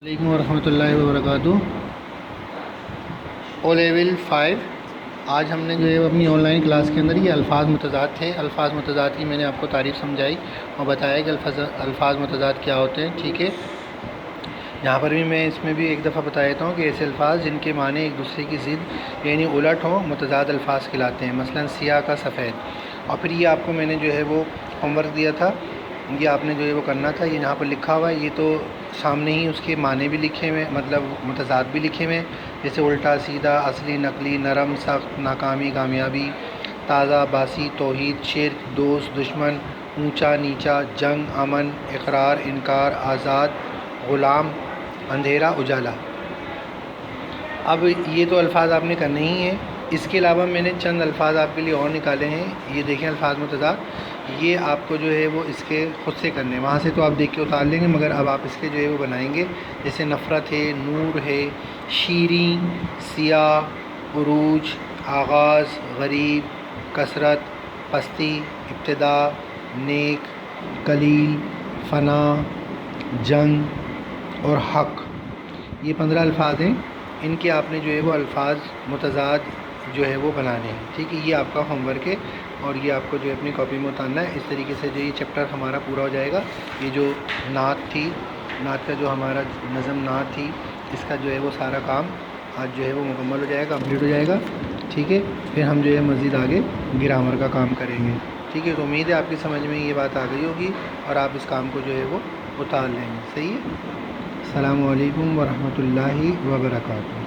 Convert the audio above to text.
علیکم ورحمۃ اللہ وبرکاتہ۔ او لیول 5 آج ہم نے جو ہے اپنی آن لائن کلاس کے اندر یہ الفاظ متضاد تھے۔ الفاظ متضاد کی میں نے آپ کو تعریف سمجھائی اور بتایا کہ الفاظ متضاد کیا ہوتے ہیں، ٹھیک ہے۔ یہاں پر بھی میں اس میں بھی ایک دفعہ بتا دیتا ہوں کہ ایسے الفاظ جن کے معنی ایک دوسرے کی ضد یعنی الٹ ہوں متضاد الفاظ کہلاتے ہیں، مثلا سیاہ کا سفید۔ اور پھر یہ آپ کو میں نے جو ہے وہ ہوم ورک دیا تھا، یہ آپ نے جو ہے وہ کرنا تھا۔ یہ یہاں پر لکھا ہوا ہے، یہ تو سامنے ہی اس کے معنی بھی لکھے ہوئے، مطلب متضاد بھی لکھے ہوئے، جیسے الٹا سیدھا، اصلی نقلی، نرم سخت، ناکامی کامیابی، تازہ باسی توحید، شرک دوست دشمن، اونچا نیچا، جنگ امن، اقرار انکار، آزاد غلام، اندھیرا اجالا۔ اب یہ تو الفاظ آپ نے کرنے ہی ہیں، اس کے علاوہ میں نے چند الفاظ آپ کے لیے اور نکالے ہیں۔ یہ دیکھیں الفاظ متضاد، یہ آپ کو جو ہے وہ اس کے خود سے کرنے ہیں، وہاں سے تو آپ دیکھ کے اتار لیں گے، مگر اب آپ اس کے جو ہے وہ بنائیں گے۔ جیسے نفرت ہے، نور ہے، شیریں، سیاہ، عروج، آغاز، غریب، کثرت، پستی، ابتدا، نیک، قلیل، فنا، جنگ اور حق۔ یہ 15 الفاظ ہیں، ان کے آپ نے جو ہے وہ الفاظ متضاد جو ہے وہ بنانے ہیں، ٹھیک ہے۔ یہ آپ کا ہوم ورک ہے اور یہ آپ کو جو ہے اپنی کاپی میں اتارنا ہے۔ اس طریقے سے جو یہ چیپٹر ہمارا پورا ہو جائے گا۔ یہ جو نعت تھی، نعت کا جو ہمارا نظم نعت تھی، اس کا جو ہے وہ سارا کام آج جو ہے وہ مکمل ہو جائے گا، کمپلیٹ ہو جائے گا، ٹھیک ہے۔ پھر ہم جو ہے مزید آگے گرامر کا کام کریں گے، ٹھیک ہے۔ تو امید ہے آپ کی سمجھ میں یہ بات آ گئی ہوگی اور آپ اس کام کو جو ہے وہ اتار لیں گے، صحیح ہے۔ السلام علیکم ورحمۃ اللہ وبرکاتہ۔